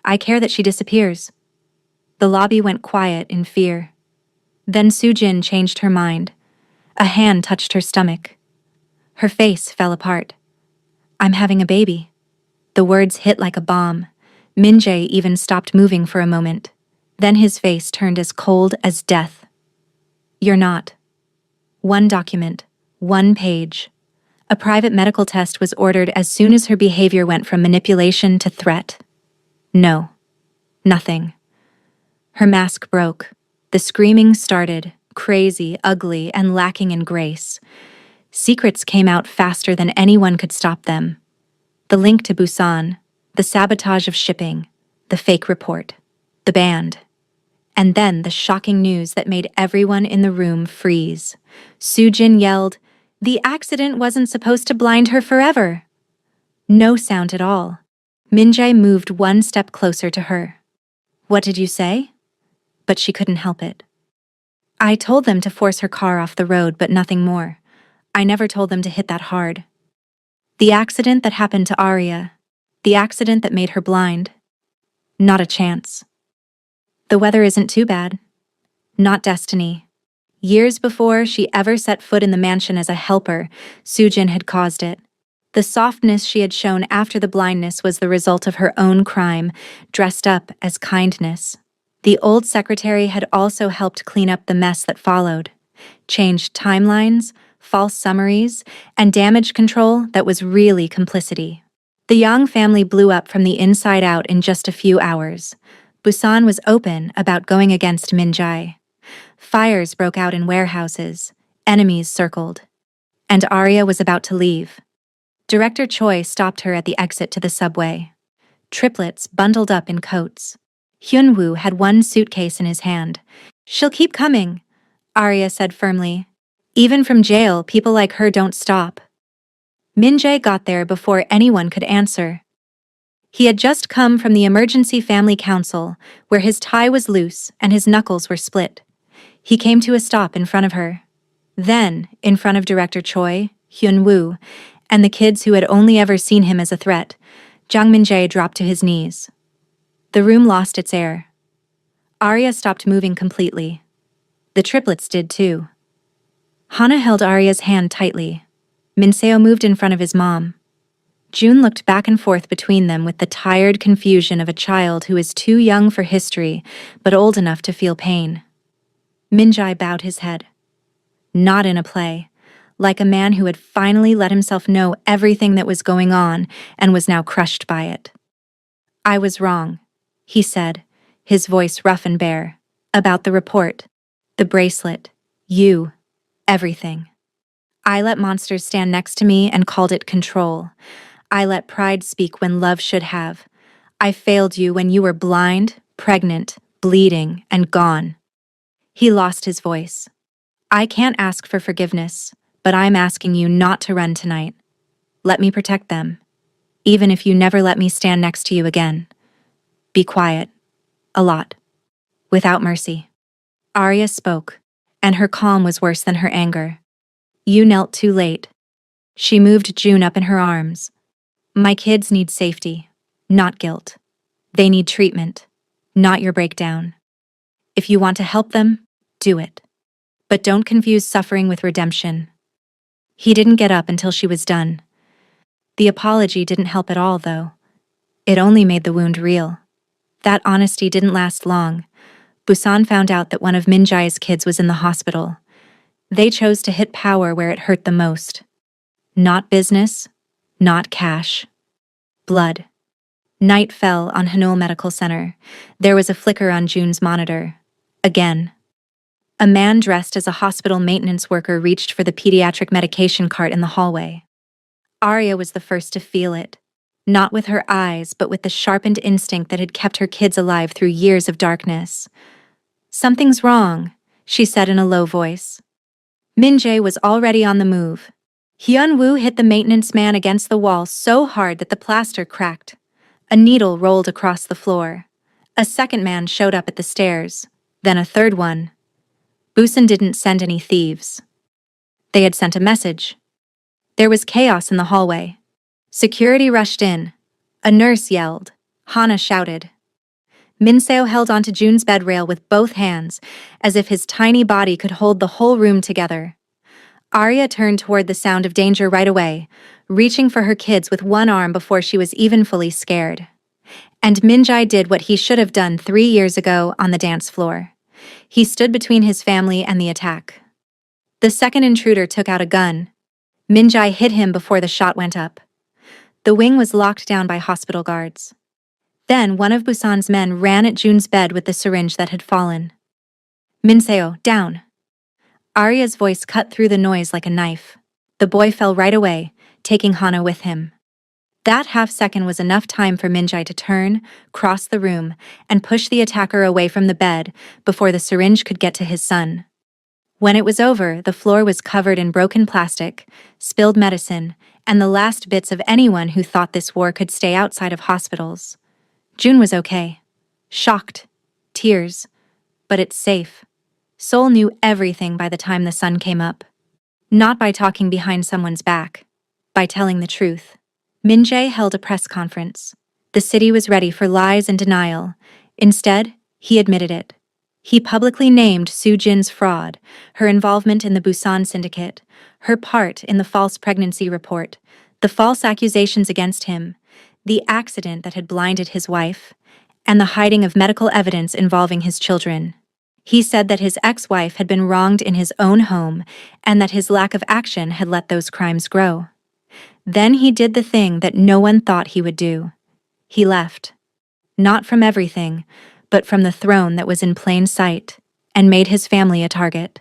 I care that she disappears." The lobby went quiet in fear. Then Sujin changed her mind. A hand touched her stomach. Her face fell apart. "I'm having a baby." The words hit like a bomb. Minjae even stopped moving for a moment. Then his face turned as cold as death. "You're not." One document. One page. A private medical test was ordered as soon as her behavior went from manipulation to threat. No. Nothing. Her mask broke. The screaming started, crazy, ugly, and lacking in grace. Secrets came out faster than anyone could stop them. The link to Busan, the sabotage of shipping, the fake report, the band. And then the shocking news that made everyone in the room freeze. Sujin yelled, "The accident wasn't supposed to blind her forever." No sound at all. Minjae moved one step closer to her. "What did you say?" But she couldn't help it. "I told them to force her car off the road, but nothing more. I never told them to hit that hard. The accident that happened to Arya. The accident that made her blind. Not a chance. The weather isn't too bad. Not destiny." Years before she ever set foot in the mansion as a helper, Sujin had caused it. The softness she had shown after the blindness was the result of her own crime, dressed up as kindness. The old secretary had also helped clean up the mess that followed. Changed timelines, false summaries, and damage control that was really complicity. The Yang family blew up from the inside out in just a few hours. Busan was open about going against Minjae. Fires broke out in warehouses. Enemies circled. And Arya was about to leave. Director Choi stopped her at the exit to the subway. Triplets bundled up in coats. Hyunwoo had one suitcase in his hand. "She'll keep coming," Arya said firmly. "Even from jail, people like her don't stop." Min-jae got there before anyone could answer. He had just come from the Emergency Family Council, where his tie was loose and his knuckles were split. He came to a stop in front of her. Then, in front of Director Choi, Hyunwoo, and the kids who had only ever seen him as a threat, Jang Min-jae dropped to his knees. The room lost its air. Arya stopped moving completely. The triplets did too. Hana held Arya's hand tightly. Minseo moved in front of his mom. June looked back and forth between them with the tired confusion of a child who is too young for history but old enough to feel pain. Min-jae bowed his head. Not in a play, like a man who had finally let himself know everything that was going on and was now crushed by it. "I was wrong," he said, his voice rough and bare. "About the report, the bracelet, you, everything. I let monsters stand next to me and called it control. I let pride speak when love should have. I failed you when you were blind, pregnant, bleeding, and gone." He lost his voice. "I can't ask for forgiveness, but I'm asking you not to run tonight. Let me protect them, even if you never let me stand next to you again. Be quiet. A lot. Without mercy." Arya spoke, and her calm was worse than her anger. "You knelt too late." She moved June up in her arms. "My kids need safety, not guilt. They need treatment, not your breakdown. If you want to help them, do it. But don't confuse suffering with redemption." He didn't get up until she was done. The apology didn't help at all, though. It only made the wound real. That honesty didn't last long. Busan found out that one of Min-jae's kids was in the hospital. They chose to hit power where it hurt the most. Not business, not cash. Blood. Night fell on Hanul Medical Center. There was a flicker on June's monitor. Again. A man dressed as a hospital maintenance worker reached for the pediatric medication cart in the hallway. Arya was the first to feel it. Not with her eyes, but with the sharpened instinct that had kept her kids alive through years of darkness. "Something's wrong," she said in a low voice. Min-jae was already on the move. Hyun-woo hit the maintenance man against the wall so hard that the plaster cracked. A needle rolled across the floor. A second man showed up at the stairs. Then a third one. Busan didn't send any thieves. They had sent a message. There was chaos in the hallway. Security rushed in. A nurse yelled. Hana shouted. Minseo held onto June's bed rail with both hands, as if his tiny body could hold the whole room together. Arya turned toward the sound of danger right away, reaching for her kids with one arm before she was even fully scared. And Min-jae did what he should have done 3 years ago on the dance floor. He stood between his family and the attack. The second intruder took out a gun. Min-jae hit him before the shot went up. The wing was locked down by hospital guards. Then one of Busan's men ran at June's bed with the syringe that had fallen. "Minseo, down." Arya's voice cut through the noise like a knife. The boy fell right away, taking Hana with him. That half-second was enough time for Min-jae to turn, cross the room, and push the attacker away from the bed before the syringe could get to his son. When it was over, the floor was covered in broken plastic, spilled medicine, and the last bits of anyone who thought this war could stay outside of hospitals. June was okay. Shocked. Tears. But it's safe. Seoul knew everything by the time the sun came up. Not by talking behind someone's back. By telling the truth. Min-jae held a press conference. The city was ready for lies and denial. Instead, he admitted it. He publicly named Soo-jin's fraud, her involvement in the Busan syndicate, her part in the false pregnancy report, the false accusations against him, the accident that had blinded his wife, and the hiding of medical evidence involving his children. He said that his ex-wife had been wronged in his own home and that his lack of action had let those crimes grow. Then he did the thing that no one thought he would do. He left. Not from everything, but from the throne that was in plain sight, and made his family a target.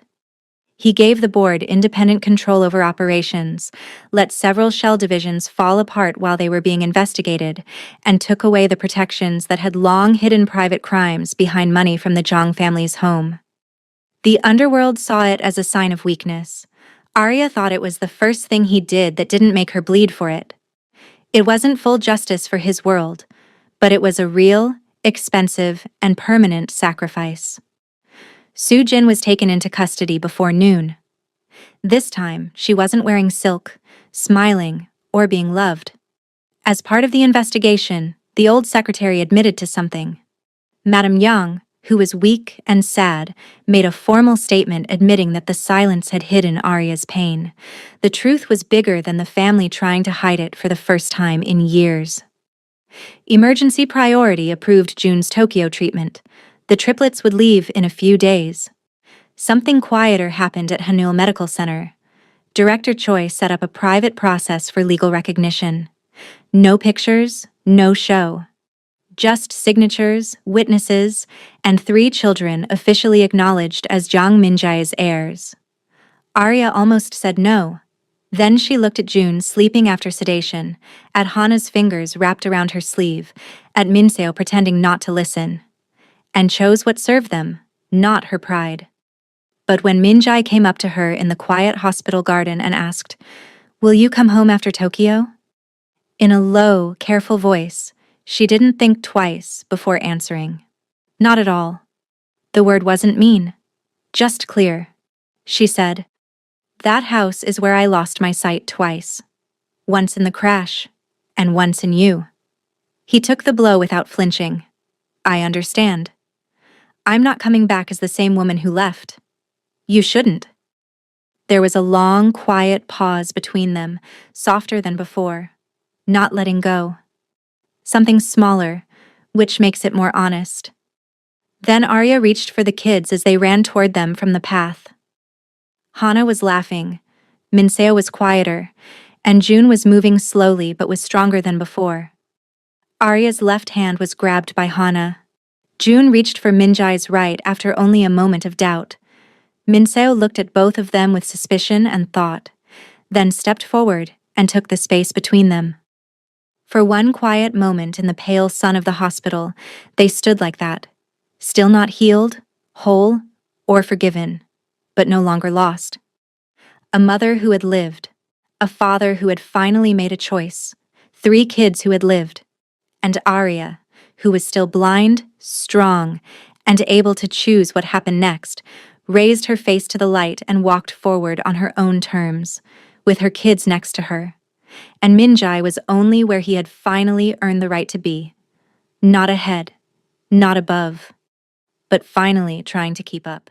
He gave the board independent control over operations, let several shell divisions fall apart while they were being investigated, and took away the protections that had long hidden private crimes behind money from the Zhang family's home. The underworld saw it as a sign of weakness. Arya thought it was the first thing he did that didn't make her bleed for it. It wasn't full justice for his world, but it was a real, expensive, and permanent sacrifice. Su Jin was taken into custody before noon. This time, she wasn't wearing silk, smiling, or being loved. As part of the investigation, the old secretary admitted to something. Madame Yang, who was weak and sad, made a formal statement admitting that the silence had hidden Arya's pain. The truth was bigger than the family trying to hide it for the first time in years. Emergency Priority approved June's Tokyo treatment. The triplets would leave in a few days. Something quieter happened at Hanul Medical Center. Director Choi set up a private process for legal recognition. No pictures, no show. Just signatures, witnesses, and 3 children officially acknowledged as Zhang Minjai's heirs. Arya almost said no. Then she looked at June sleeping after sedation, at Hana's fingers wrapped around her sleeve, at Minseo pretending not to listen, and chose what served them, not her pride. But when Minjai came up to her in the quiet hospital garden and asked, "Will you come home after Tokyo?" In a low, careful voice, she didn't think twice before answering. Not at all. The word wasn't mean, just clear. She said, "That house is where I lost my sight twice. Once in the crash, and once in you." He took the blow without flinching. "I understand. I'm not coming back as the same woman who left. You shouldn't." There was a long, quiet pause between them, softer than before, not letting go. Something smaller, which makes it more honest. Then Arya reached for the kids as they ran toward them from the path. Hana was laughing, Minseo was quieter, and June was moving slowly but was stronger than before. Arya's left hand was grabbed by Hana. June reached for Minjai's right after only a moment of doubt. Minseo looked at both of them with suspicion and thought, then stepped forward and took the space between them. For one quiet moment in the pale sun of the hospital, they stood like that, still not healed, whole, or forgiven, but no longer lost. A mother who had lived, a father who had finally made a choice, 3 kids who had lived, and Arya, who was still blind, strong, and able to choose what happened next, raised her face to the light and walked forward on her own terms, with her kids next to her. And Minjai was only where he had finally earned the right to be. Not ahead, not above, but finally trying to keep up.